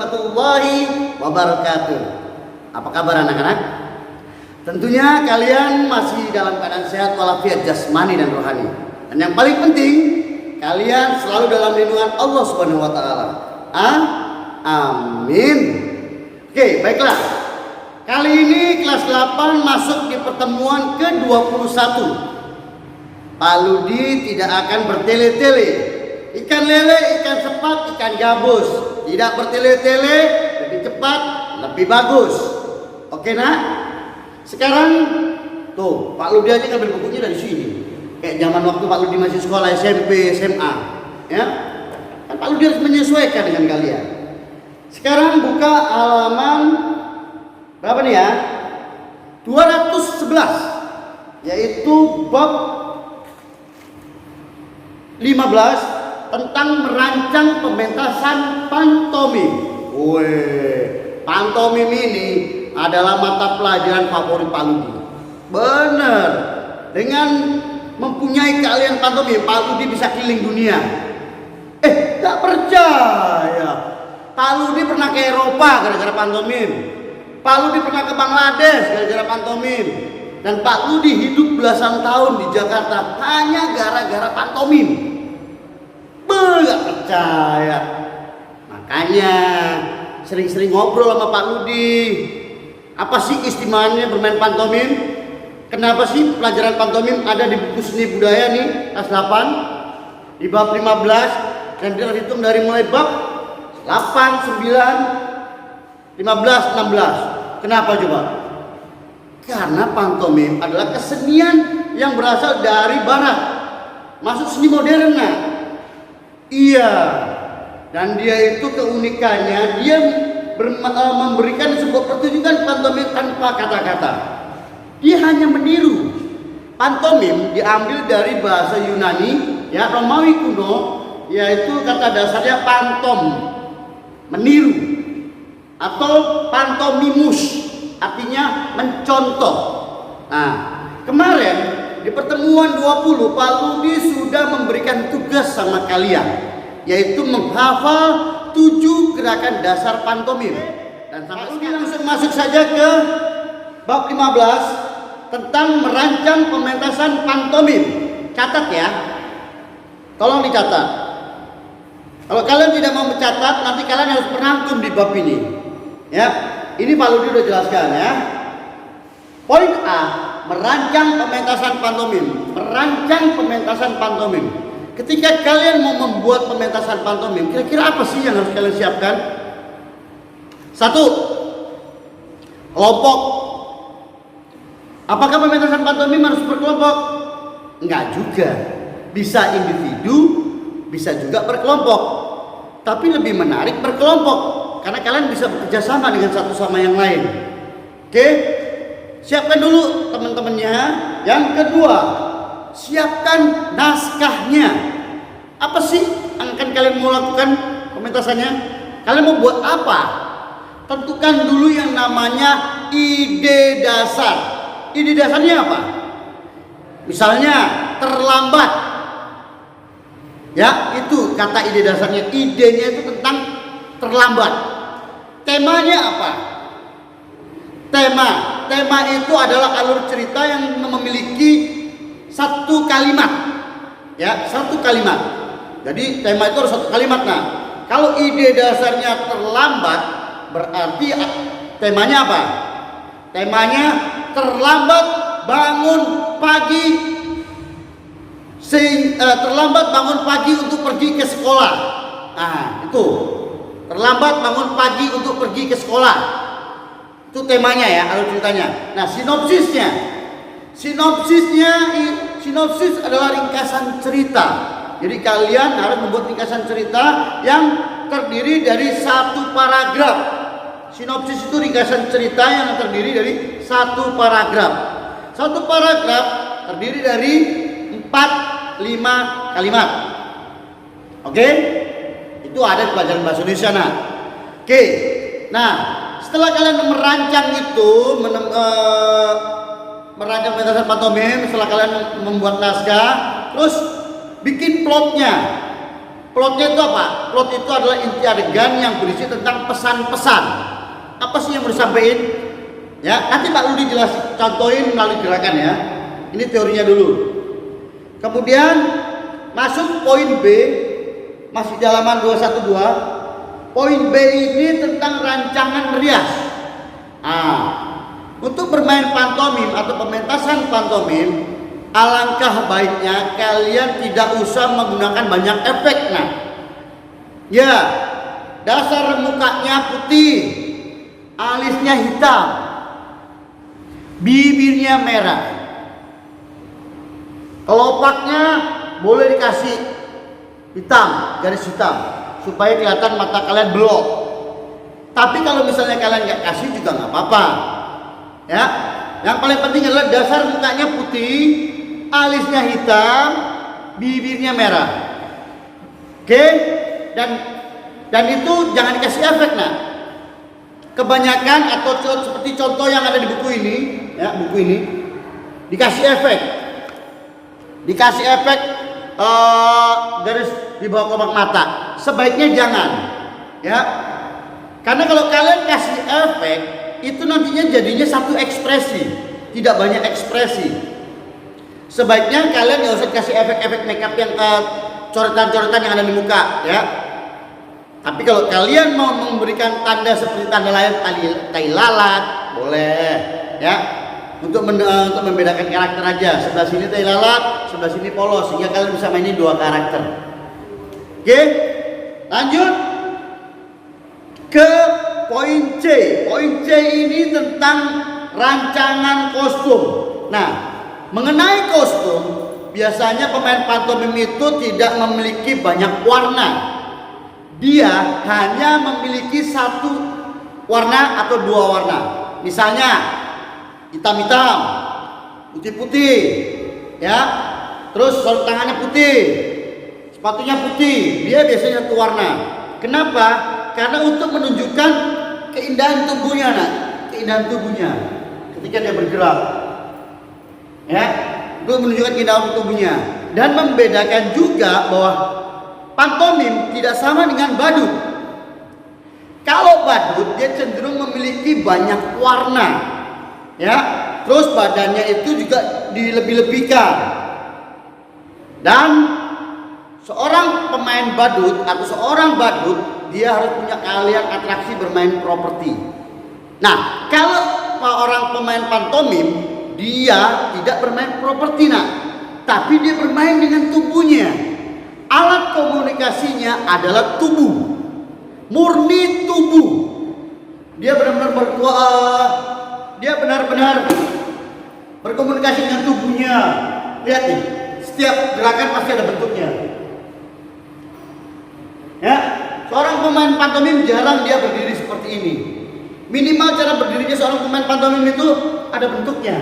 warahmatullahi wabarakatuh. Apa kabar anak-anak? Tentunya kalian masih dalam keadaan sehat walafiat jasmani dan rohani. Dan yang paling penting, kalian selalu dalam lindungan Allah Subhanahu wa taala. Amin. Oke, baiklah. Kali ini kelas 8 masuk di pertemuan ke-21. Pak Ludi tidak akan bertele-tele. Ikan lele, ikan sepat, ikan gabus. Tidak bertele-tele, lebih cepat, lebih bagus. Oke nak? Sekarang tuh Pak Ludi aja ngambil bukunya dari sini. Kayak zaman waktu Pak Ludi masih sekolah SMP, SMA, ya. Kan Pak Ludi harus menyesuaikan dengan kalian. Sekarang buka halaman berapa nih ya? 211, yaitu bab 15 tentang merancang pementasan pantomim. Pantomim ini adalah mata pelajaran favorit Pak Ludi. Bener, dengan mempunyai keahlian pantomim, Pak Ludi bisa keliling dunia. Tak percaya? Pak Ludi pernah ke Eropa gara-gara pantomim. Pak Ludi pernah ke Bangladesh gara-gara pantomim. Dan Pak Ludi hidup belasan tahun di Jakarta hanya gara-gara pantomim. Gak percaya. Makanya sering-sering ngobrol sama Pak Ludi. Apa sih istimewanya bermain pantomim? Kenapa sih pelajaran pantomim ada di buku seni budaya nih kelas 8 di bab 15, dan kita hitung dari mulai bab 8, 9, 15, 16. Kenapa coba? Karena pantomim adalah kesenian yang berasal dari barat, masuk seni modern nah. Iya, dan dia itu keunikannya dia memberikan sebuah pertunjukan pantomim tanpa kata-kata. Dia hanya meniru. Pantomim diambil dari bahasa Yunani, ya Romawi kuno, yaitu kata dasarnya pantom, meniru, atau pantomimus, artinya mencontoh. Nah, kemarin di pertemuan 20 Pak Ludi sudah memberikan tugas sama kalian, yaitu menghafal 7 gerakan dasar pantomim. Dan Pak Ludi langsung masuk saja ke bab 15 tentang merancang pementasan pantomim. Catat ya, tolong dicatat. Kalau kalian tidak mau mencatat, nanti kalian harus merangkum di bab ini. Ya, ini Pak Ludi udah jelaskan ya. Poin A, merancang pementasan pantomim. Merancang pementasan pantomim. Ketika kalian mau membuat pementasan pantomim, kira-kira apa sih yang harus kalian siapkan? 1, kelompok. Apakah pementasan pantomim harus berkelompok? Enggak juga. Bisa individu, bisa juga berkelompok. Tapi lebih menarik berkelompok, karena kalian bisa bekerja sama dengan satu sama yang lain. Oke? Siapkan dulu teman-temannya. Yang kedua, siapkan naskahnya. Apa sih yang akan kalian mau lakukan pementasannya? Kalian mau buat apa? Tentukan dulu yang namanya ide dasar. Ide dasarnya apa? Misalnya terlambat. Ya, itu kata ide dasarnya. Idenya itu tentang terlambat. Temanya apa? Tema itu adalah alur cerita yang memiliki satu kalimat. Ya, satu kalimat. Jadi tema itu harus satu kalimat. Nah, kalau ide dasarnya terlambat, berarti temanya apa? Temanya terlambat bangun pagi, terlambat bangun pagi untuk pergi ke sekolah. Nah, itu terlambat bangun pagi untuk pergi ke sekolah. Itu temanya ya, alur ceritanya. Nah, sinopsis adalah ringkasan cerita. Jadi kalian harus membuat ringkasan cerita yang terdiri dari satu paragraf. Sinopsis itu ringkasan cerita yang terdiri dari satu paragraf. Satu paragraf terdiri dari 4-5 kalimat. Oke? Itu ada di pelajaran bahasa Indonesia. Nah, oke. Nah, setelah kalian merancang itu, merancang pementasan pantomim, setelah kalian membuat naskah, terus bikin plotnya. Plotnya itu apa? Plot itu adalah inti adegan yang berisi tentang pesan-pesan. Apa sih yang mau disampaikan? Ya, nanti Pak Ludi jelas contohin melalui gerakan ya. Ini teorinya dulu. Kemudian masuk poin B, masih di halaman 212. Poin B ini tentang rancangan rias. Untuk bermain pantomim atau pementasan pantomim, alangkah baiknya kalian tidak usah menggunakan banyak efek. Ya, dasar mukanya putih, alisnya hitam, bibirnya merah, kelopaknya boleh dikasih hitam, garis hitam, supaya kelihatan mata kalian belok. Tapi kalau misalnya kalian nggak kasih juga nggak apa-apa. Ya, yang paling penting adalah dasar mukanya putih, alisnya hitam, bibirnya merah. Oke? Dan itu jangan dikasih efek. Kebanyakan atau seperti contoh yang ada di buku ini, ya, buku ini dikasih efek. Dikasih efek garis di bawah kelopak mata. Sebaiknya jangan. Ya. Karena kalau kalian kasih efek, itu nantinya jadinya satu ekspresi, tidak banyak ekspresi. Sebaiknya kalian nggak usah kasih efek-efek makeup yang coretan-coretan yang ada di muka, ya. Tapi kalau kalian mau memberikan tanda seperti tanda lain, tai lalat, boleh, ya. Untuk membedakan karakter aja. Sebelah sini tai lalat, sebelah sini polos, sehingga kalian bisa mainin dua karakter. Oke, lanjut ke poin C. Poin C ini tentang rancangan kostum. Nah, mengenai kostum, biasanya pemain pantomim itu tidak memiliki banyak warna. Dia hanya memiliki satu warna atau dua warna. Misalnya hitam-hitam, putih-putih, ya. Terus sarung tangannya putih, sepatunya putih. Dia biasanya satu warna. Kenapa? Karena untuk menunjukkan keindahan tubuhnya, keindahan tubuhnya ketika dia bergerak, ya, untuk menunjukkan keindahan tubuhnya dan membedakan juga bahwa pantomim tidak sama dengan badut. Kalau badut dia cenderung memiliki banyak warna, ya, terus badannya itu juga dilebih-lebihkan. Dan seorang pemain badut atau seorang badut dia harus punya keahlian atraksi bermain properti. Nah, kalau orang pemain pantomim dia tidak bermain properti, tapi dia bermain dengan tubuhnya. Alat komunikasinya adalah tubuh, murni tubuh. Dia benar-benar berkomunikasi dengan tubuhnya. Lihat nih, setiap gerakan pasti ada bentuknya. Ya, seorang pemain pantomim jarang dia berdiri seperti ini. Minimal cara berdirinya seorang pemain pantomim itu ada bentuknya.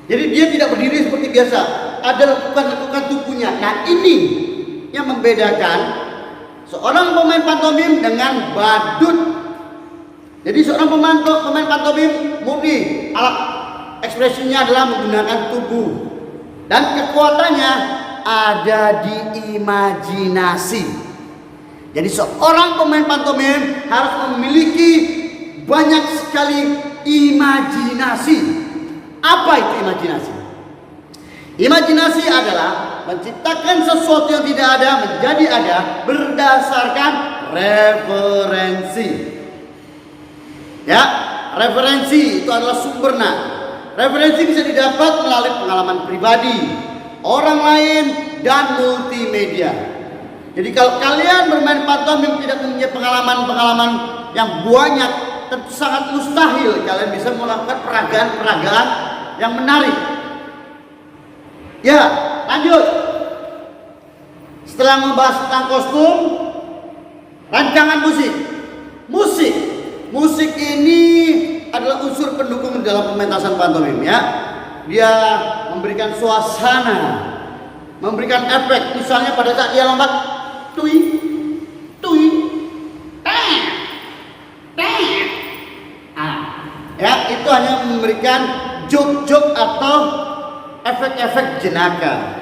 Jadi dia tidak berdiri seperti biasa, ada lekukan-lekukan tubuhnya. Nah, ini yang membedakan seorang pemain pantomim dengan badut. Jadi seorang pemain pantomim murni, alat ekspresinya adalah menggunakan tubuh dan kekuatannya ada di imajinasi. Jadi seorang pemain pantomim harus memiliki banyak sekali imajinasi. Apa itu imajinasi? Imajinasi adalah menciptakan sesuatu yang tidak ada menjadi ada berdasarkan referensi. Ya, referensi itu adalah sumber. Referensi bisa didapat melalui pengalaman pribadi, orang lain, dan multimedia. Jadi kalau kalian bermain pantomim tidak punya pengalaman-pengalaman yang banyak, tentu sangat mustahil kalian bisa melakukan peragaan-peragaan yang menarik. Ya, lanjut. Setelah membahas tentang kostum, rancangan musik. Musik ini adalah unsur pendukung dalam pementasan pantomim, ya. Dia memberikan suasana, memberikan efek. Misalnya pada saat dia lompat, tui, ya, itu hanya memberikan jok-jok atau efek-efek jenaka.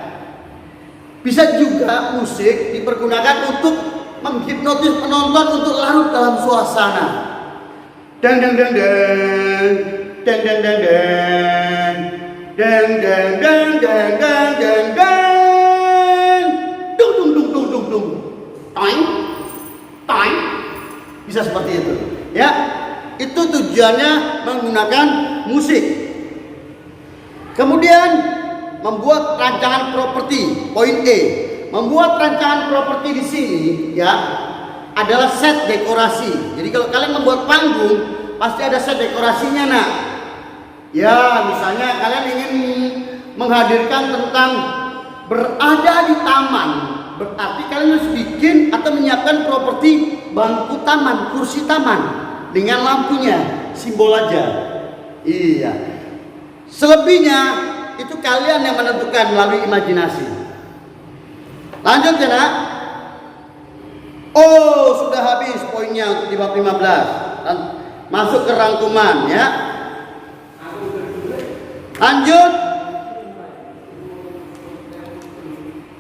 Bisa juga musik dipergunakan untuk menghipnotis penonton untuk larut dalam suasana. Dang dang dang dang, dang dang dang dang, dang dang dang dang dang dang dang, dung dung dung dung dung dung, toing, toing, bisa seperti itu. Ya, itu tujuannya menggunakan musik. Kemudian membuat rancangan properti, poin E. Membuat rancangan properti di sini ya adalah set dekorasi. Jadi kalau kalian membuat panggung pasti ada set dekorasinya nak. Ya misalnya kalian ingin menghadirkan tentang berada di taman, berarti kalian harus bikin atau menyiapkan properti bangku taman, kursi taman dengan lampunya, simbol aja. Iya. Selebihnya itu kalian yang menentukan melalui imajinasi. Lanjut ya nak. Oh sudah habis poinnya untuk di bab 15. Dan masuk ke rangkuman ya. Lanjut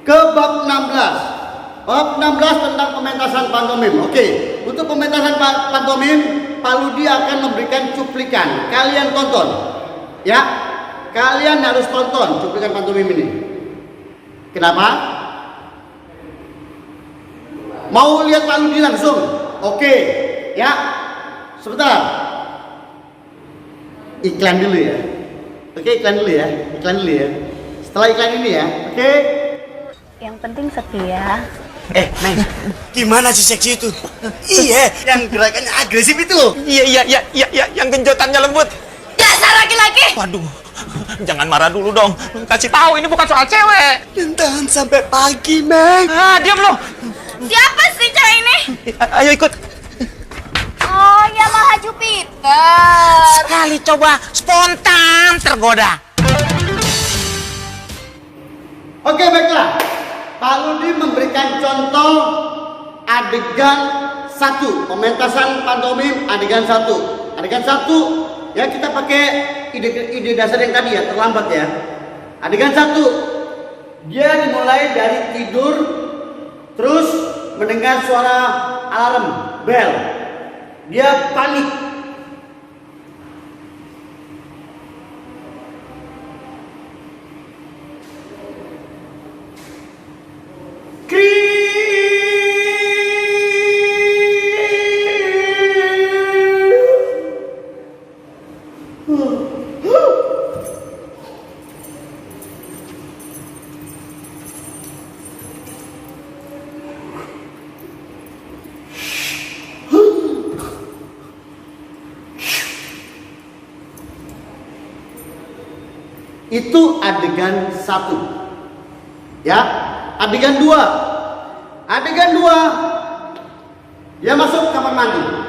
ke bab 16. Bab 16 tentang pementasan pantomim. Oke, untuk pementasan pantomim Pak Ludi akan memberikan cuplikan. Kalian tonton ya. Kalian harus tonton cuplikan pantomim ini. Kenapa? Mau lihat Pak Ludi langsung? Oke, ya. Sebentar. Iklan dulu ya. Oke, iklan dulu ya. Iklan dulu ya. Setelah iklan ini ya. Oke. Yang penting setia. Neng, gimana si seksi itu? Iya, yang gerakannya agresif itu loh. Iya, yang genjotannya lembut. Dasar laki-laki. Waduh, jangan marah dulu dong. Kasih tahu ini bukan soal cewek. Tahan sampai pagi, Meng. Ah, diam lo. Siapa sih cewek ini? Ayo ikut. Oh, Yamaha Jupiter. Sekali coba spontan tergoda. Oke, baiklah. Pak Ludi memberikan contoh adegan 1, pementasan pantomim adegan 1. Adegan 1 ya kita pakai ide dasar yang tadi ya, terlambat ya. Adegan 1 dia dimulai dari tidur terus mendengar suara alarm bel. Dia panik. Itu adegan 1. Ya, adegan 2. Adegan 2 dia masuk kamar mandi.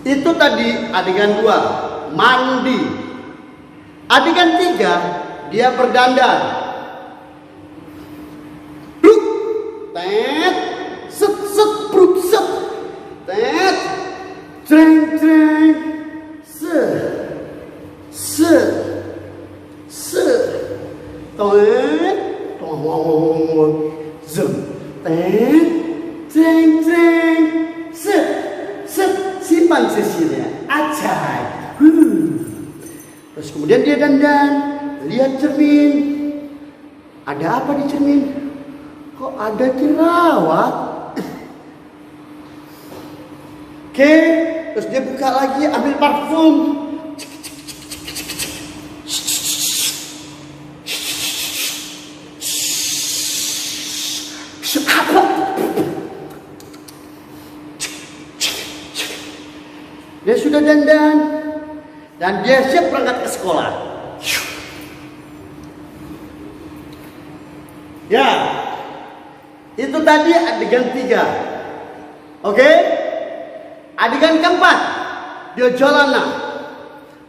Itu tadi adegan 2, mandi. Adegan 3, dia berdandan. Bruk, tet, set, set, bruk, set, tet, Treng treng. Se. Se. Se. Teng. Tong. Zem. Teng. Treng treng. Se. Se. Simpan sisirnya. Acai. Terus kemudian dia dandan, lihat cermin. Ada apa di cermin? Kok ada jerawat? Oke, terus dia buka lagi, ambil parfum. Dia sudah dandan dan dia siap berangkat ke sekolah. Ya, itu tadi adegan 3. Oke? Adegan keempat, dia jalan lah.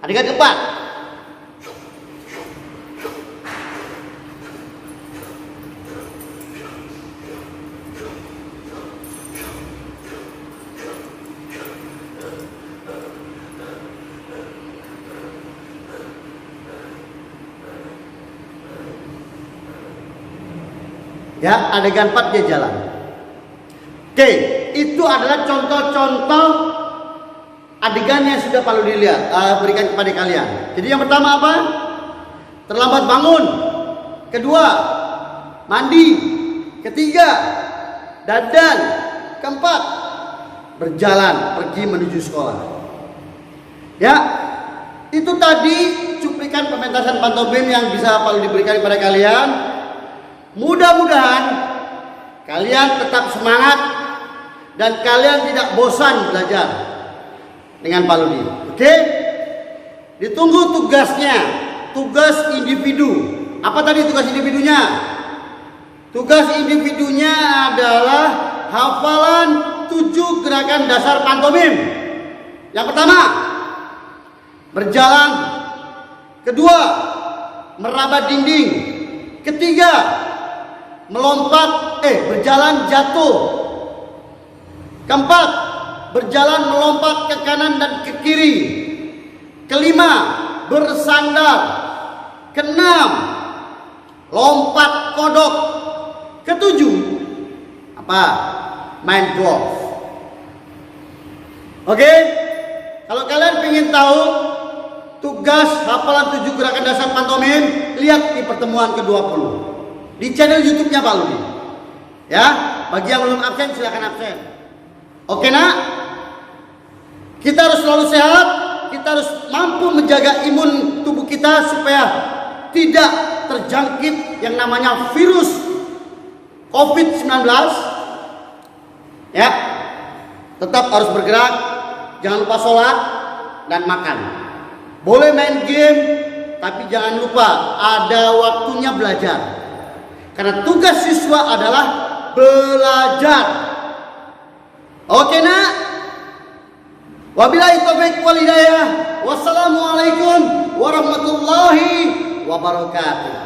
Adegan keempat. Ya, adegan 4 dia jalan. Oke, itu adalah contoh-contoh adegan yang sudah Pak Ludi lihat, berikan kepada kalian. Jadi yang pertama apa? Terlambat bangun. Kedua, mandi. Ketiga, dandan. Keempat, berjalan pergi menuju sekolah. Ya, itu tadi cuplikan pementasan pantomim yang bisa Pak Ludi berikan kepada kalian. Mudah-mudahan kalian tetap semangat dan kalian tidak bosan belajar dengan Pak Ludi. Oke? Ditunggu tugasnya, tugas individu. Apa tadi tugas individunya? Tugas individunya adalah hafalan 7 gerakan dasar pantomim. Yang pertama, berjalan. Kedua, meraba dinding. Ketiga, melompat, berjalan jatuh. Keempat, berjalan melompat ke kanan dan ke kiri. Kelima, bersandar. Keenam, lompat kodok. Ketujuh, apa? Main golf. Oke? Kalau kalian ingin tahu tugas hafalan 7 gerakan dasar pantomim, lihat di pertemuan ke-20 di channel YouTube-nya Pak Ludi. Ya, bagi yang belum absen silakan absen. Oke nak? Kita harus selalu sehat, kita harus mampu menjaga imun tubuh kita supaya tidak terjangkit yang namanya virus COVID-19. Ya, tetap harus bergerak, jangan lupa sholat dan makan. Boleh main game, tapi jangan lupa ada waktunya belajar. Karena tugas siswa adalah belajar. Oke nak? Wabillahi taufiq wal hidayah. Wassalamualaikum warahmatullahi wabarakatuh.